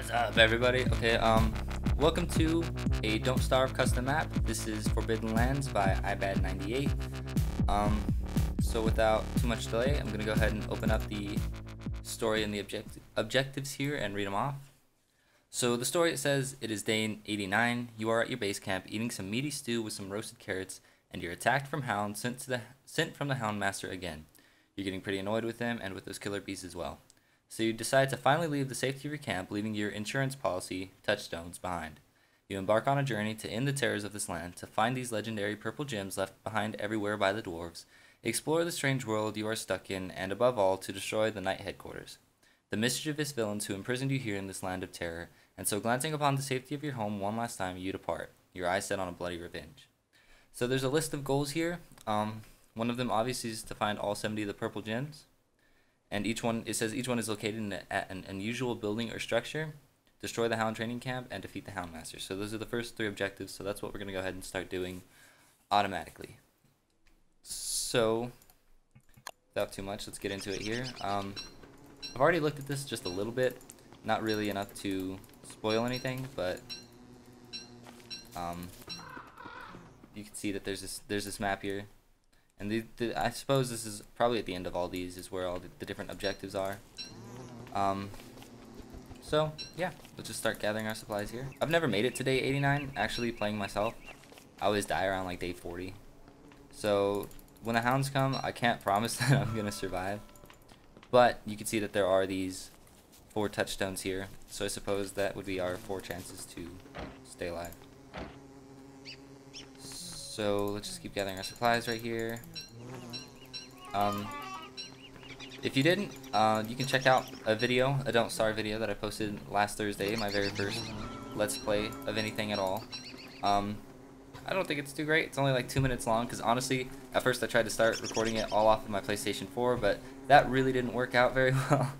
What's up, everybody? Okay, welcome to a Don't Starve custom map. This is Forbidden Lands by iBad98. So without too much delay, I'm gonna go ahead and open up the story and the objectives here and read them off. So the story, it says, it is day 89. You are at your base camp eating some meaty stew with some roasted carrots, and you're attacked from hounds sent from the Hound Master again. You're getting pretty annoyed with him and with those killer bees as well. So you decide to finally leave the safety of your camp, leaving your insurance policy, touchstones, behind. You embark on a journey to end the terrors of this land, to find these legendary purple gems left behind everywhere by the dwarves, explore the strange world you are stuck in, and above all, to destroy the Night Headquarters, the mischievous villains who imprisoned you here in this land of terror. And so, glancing upon the safety of your home one last time, you depart, your eyes set on a bloody revenge. So there's a list of goals here. One of them obviously is to find all 70 of the purple gems. And each one, it says each one is located at an unusual building or structure, destroy the Hound training camp, and defeat the Hound Master. So those are the first three objectives, so that's what we're going to go ahead and start doing automatically. So, without too much, let's get into it here. I've already looked at this just a little bit, not really enough to spoil anything, but you can see that there's this map here. And I suppose this is probably at the end of all these is where all the different objectives are. So, yeah, let's just start gathering our supplies here. I've never made it to day 89, actually playing myself. I always die around like day 40. So, when the hounds come, I can't promise that I'm going to survive. But you can see that there are these 4 touchstones here. So I suppose that would be our 4 chances to stay alive. So let's just keep gathering our supplies right here. If you didn't, you can check out a video, a Don't Starve video that I posted last Thursday, my very first Let's Play of anything at all. I don't think it's too great. It's only like 2 minutes long, because honestly, at first I tried to start recording it all off of my PlayStation 4, but that really didn't work out very well.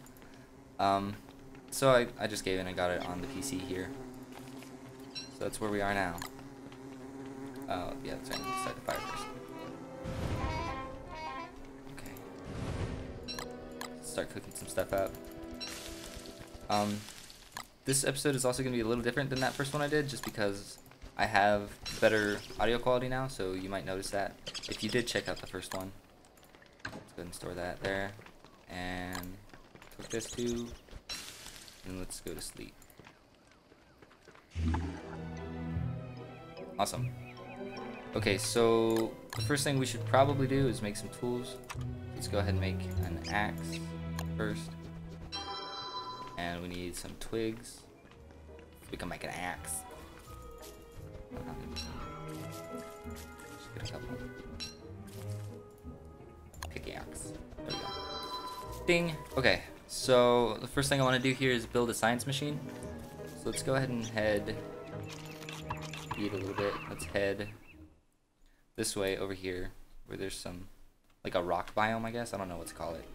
So I just gave in and got it on the PC here. So that's where we are now. Yeah, that's right. Let's start the fire first. Okay. Let's start cooking some stuff up. This episode is also going to be a little different than that first one I did, just because I have better audio quality now, so you might notice that. If you did check out the first one, let's go ahead and store that there. And cook this too. And let's go to sleep. Awesome. Okay, so the first thing we should probably do is make some tools. Let's go ahead and make an axe first. And we need some twigs. We can make an axe. Just get a couple. Pickaxe. There we go. Ding! Okay, so the first thing I want to do here is build a science machine. So let's go ahead and eat a little bit. Let's head this way over here, where there's some, like a rock biome, I guess. I don't know what to call it.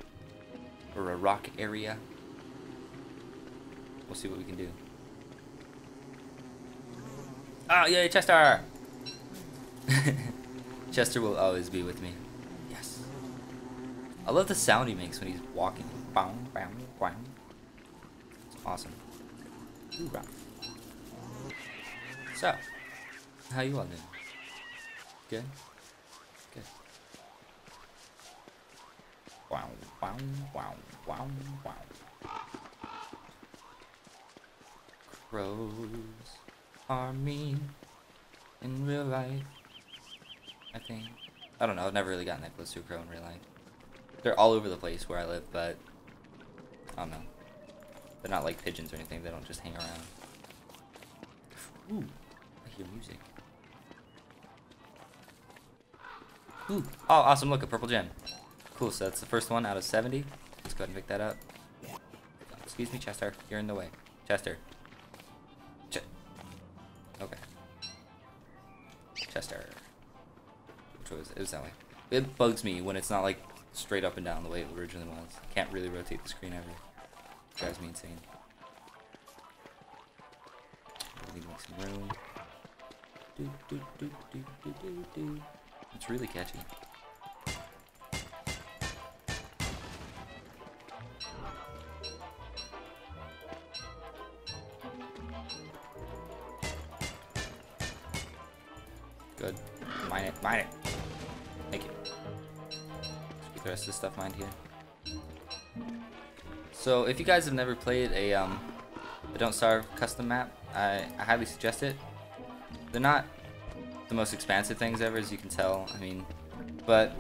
Or a rock area. We'll see what we can do. Oh, yay, Chester! Chester will always be with me. Yes. I love the sound he makes when he's walking. Bang, bang, bang. It's awesome. Hoorah. So, how you all doing? Good? Good. Wow, wow, wow, wow, wow. Crows are mean in real life, I think. I don't know, I've never really gotten that close to a crow in real life. They're all over the place where I live, but I don't know. They're not like pigeons or anything, they don't just hang around. Ooh, I hear music. Ooh, oh, awesome, look, a purple gem. Cool, so that's the first one out of 70. Let's go ahead and pick that up. Excuse me, Chester, you're in the way. Chester. Okay. Chester. Which way was it? It was that way. It bugs me when it's not like straight up and down the way it originally was. I can't really rotate the screen ever. It drives me insane. We need to make some room. It's really catchy. Good. Mine it. Mine it. Thank you. Keep the rest of this stuff mined here. So if you guys have never played a Don't Starve custom map, I highly suggest it. They're not the most expansive things ever, as you can tell. I mean, but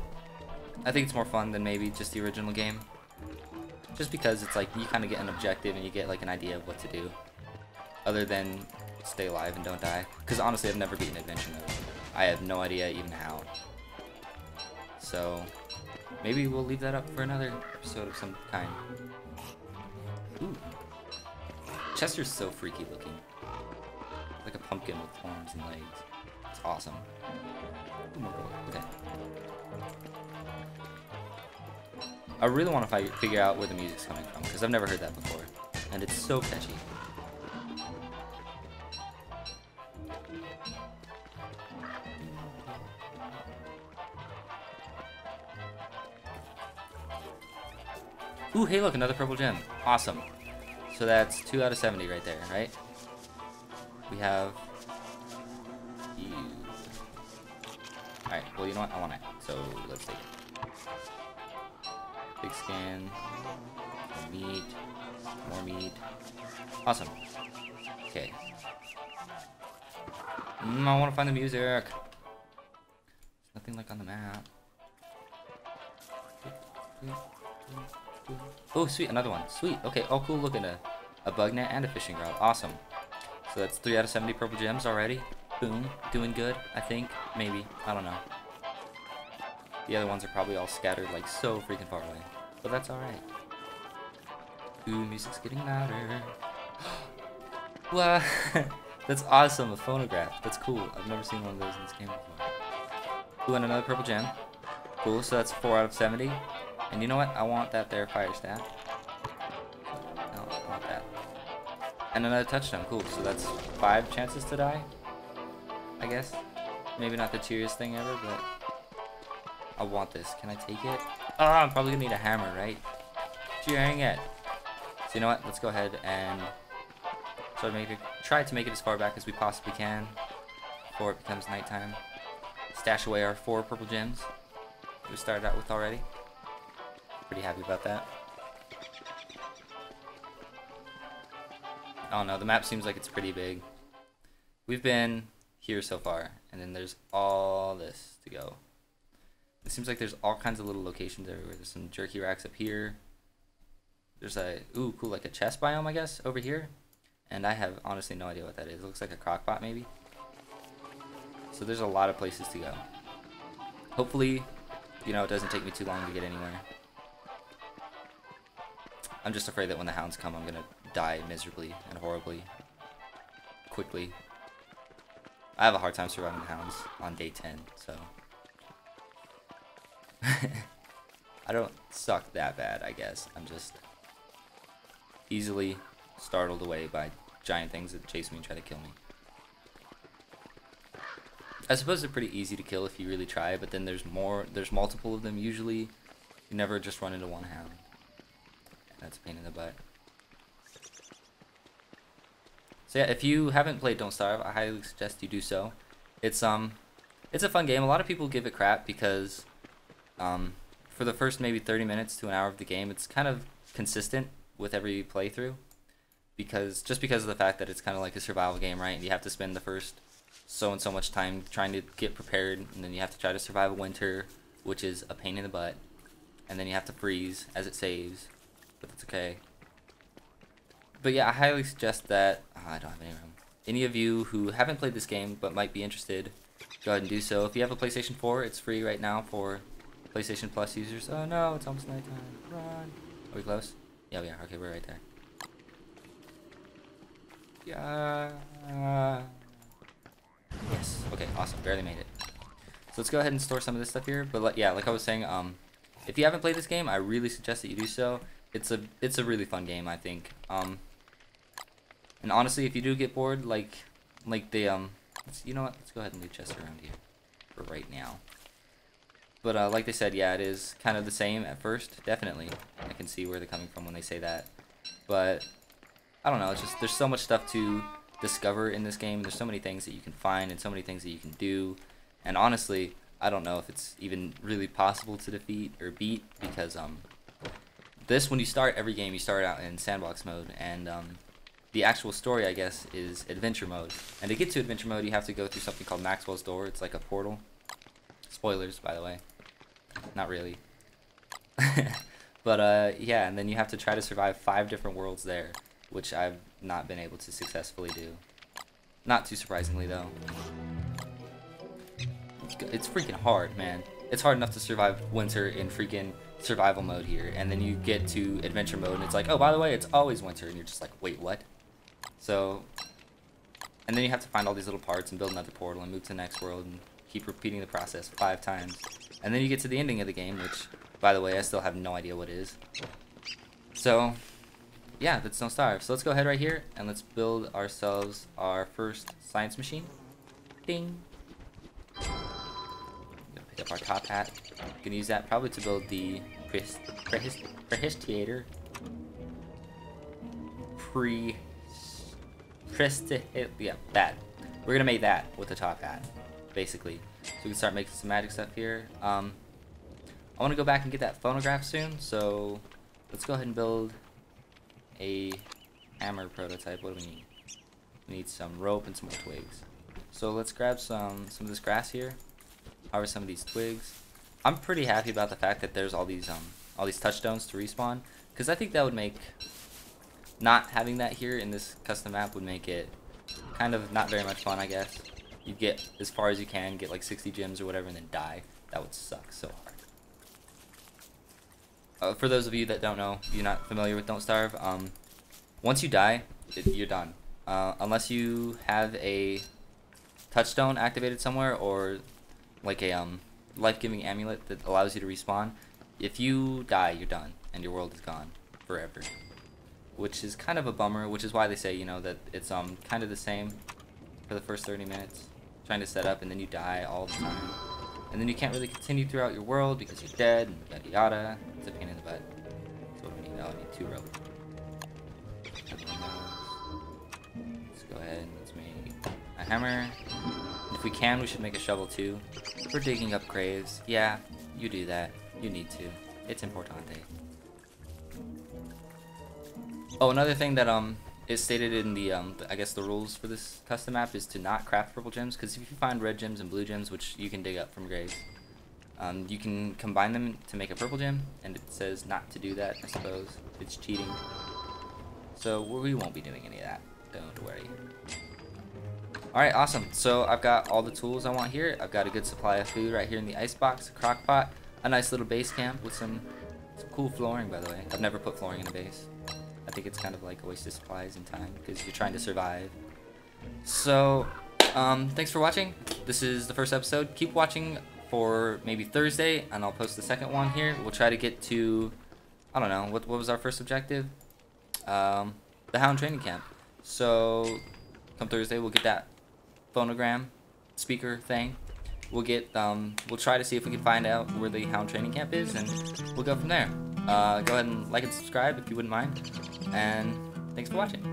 I think it's more fun than maybe just the original game. Just because it's like you kind of get an objective and you get like an idea of what to do, other than stay alive and don't die. Because honestly, I've never beaten Adventure Mode. I have no idea even how. So maybe we'll leave that up for another episode of some kind. Ooh. Chester's so freaky looking. Like a pumpkin with horns and legs. It's awesome. Ooh, more gold. Okay. I really want to figure out where the music's coming from, because I've never heard that before. And it's so catchy. Ooh, hey look, another purple gem. Awesome. So that's 2 out of 70 right there, right? We have... you. Alright, well you know what? I want it. So let's take it. Big scan. More meat. More meat. Awesome. Okay. I want to find the music. There's nothing like on the map. Oh, sweet, another one. Sweet. Okay. Oh, cool. Look at a bug net and a fishing rod. Awesome. So that's 3 out of 70 purple gems already. Boom. Doing good, I think. Maybe. I don't know. The other ones are probably all scattered like so freaking far away. But that's alright. Ooh, music's getting louder. Wow. That's awesome. A phonograph. That's cool. I've never seen one of those in this game before. Ooh, and another purple gem. Cool. So that's 4 out of 70. And you know what? I want that there fire staff. No, I want that. And another touchdown. Cool. So that's 5 chances to die, I guess. Maybe not the cheeriest thing ever, but I want this. Can I take it? Oh, I'm probably gonna need a hammer, right? Dang it. So you know what? Let's go ahead and try to make it as far back as we possibly can before it becomes nighttime. Stash away our 4 purple gems that we started out with already. Pretty happy about that. Oh no, the map seems like it's pretty big. We've been here so far, and then there's all this to go. It seems like there's all kinds of little locations everywhere. There's some jerky racks up here. There's a, ooh, cool, like a chest biome, I guess, over here. And I have honestly no idea what that is. It looks like a crock pot, maybe. So there's a lot of places to go. Hopefully, you know, it doesn't take me too long to get anywhere. I'm just afraid that when the hounds come, I'm gonna die miserably and horribly. Quickly. I have a hard time surviving the hounds on day 10, so... I don't suck that bad, I guess. I'm just easily startled away by giant things that chase me and try to kill me. I suppose they're pretty easy to kill if you really try, but then there's multiple of them usually. You never just run into one hound. That's a pain in the butt. So yeah, if you haven't played Don't Starve, I highly suggest you do so. It's a fun game. A lot of people give it crap because for the first maybe 30 minutes to an hour of the game, it's kind of consistent with every playthrough, because of the fact that it's kind of like a survival game, right? And you have to spend the first so and so much time trying to get prepared, and then you have to try to survive a winter, which is a pain in the butt, and then you have to freeze as it saves, but that's okay. But yeah, I highly suggest that I don't have any room. Any of you who haven't played this game but might be interested, go ahead and do so. If you have a PlayStation 4, it's free right now for PlayStation Plus users. Oh no, it's almost nighttime. Run. Are we close? Yeah, we are. Okay, we're right there. Yeah. Yes. Okay, awesome. Barely made it. So let's go ahead and store some of this stuff here. But yeah, like I was saying, if you haven't played this game, I really suggest that you do so. It's a really fun game, I think. And honestly, if you do get bored, like the you know what? Let's go ahead and leave chests around here for right now. But like they said, yeah, it is kind of the same at first. Definitely, I can see where they're coming from when they say that. But I don't know. It's just there's so much stuff to discover in this game. There's so many things that you can find and so many things that you can do. And honestly, I don't know if it's even really possible to defeat or beat, because this, when you start every game, you start out in sandbox mode, and the actual story, I guess, is adventure mode. And to get to adventure mode, you have to go through something called Maxwell's Door. It's like a portal. Spoilers, by the way. Not really. But yeah, and then you have to try to survive 5 different worlds there, which I've not been able to successfully do. Not too surprisingly, though. It's freaking hard, man. It's hard enough to survive winter in freaking survival mode here, and then you get to adventure mode and it's like, oh, by the way, it's always winter, and you're just like, wait, what? So, and then you have to find all these little parts and build another portal and move to the next world and keep repeating the process 5 times. And then you get to the ending of the game, which, by the way, I still have no idea what it is. So, yeah, that's Don't Starve. So let's go ahead right here and let's build ourselves our first science machine. Ding! Pick up our top hat. Gonna use that probably to build the prestigiator. Yeah, that. We're gonna make that with the top hat, basically. So we can start making some magic stuff here. I want to go back and get that phonograph soon, so let's go ahead and build a hammer prototype. What do we need? We need some rope and some more twigs. So let's grab some of this grass here. Harvest some of these twigs. I'm pretty happy about the fact that there's all these touchstones to respawn, because I think that would make not having that here in this custom map would make it kind of not very much fun, I guess. You get as far as you can, get like 60 gems or whatever, and then die. That would suck so hard. For those of you that don't know, you're not familiar with Don't Starve, once you die, you're done. Unless you have a touchstone activated somewhere, or like a life-giving amulet that allows you to respawn. If you die, you're done, and your world is gone forever. Which is kind of a bummer, which is why they say, you know, that it's kind of the same for the first 30 minutes. Trying to set up, and then you die all the time. And then you can't really continue throughout your world because you're dead, and yada yada. It's a pain in the butt. So what do we need? Oh, I need 2 rope. Let's go ahead and let's make a hammer. If we can, we should make a shovel too. We're digging up graves. Yeah, you do that. You need to. It's importante. Oh, another thing that is stated in the I guess the rules for this custom map is to not craft purple gems, because if you find red gems and blue gems, which you can dig up from graves, you can combine them to make a purple gem, and it says not to do that. I suppose it's cheating. So we won't be doing any of that. Don't worry. Alright, awesome. So I've got all the tools I want here. I've got a good supply of food right here in the icebox, a crock pot, a nice little base camp with some cool flooring, by the way. I've never put flooring in a base. I think it's kind of like a waste of supplies and time because you're trying to survive. So, thanks for watching. This is the first episode. Keep watching for maybe Thursday, and I'll post the second one here. We'll try to get to, I don't know, what was our first objective? The Hound Training Camp. So, come Thursday, we'll get that phonogram speaker thing. We'll get we'll try to see if we can find out where the Hound Training Camp is, and we'll go from there. Go ahead and like and subscribe if you wouldn't mind, and thanks for watching.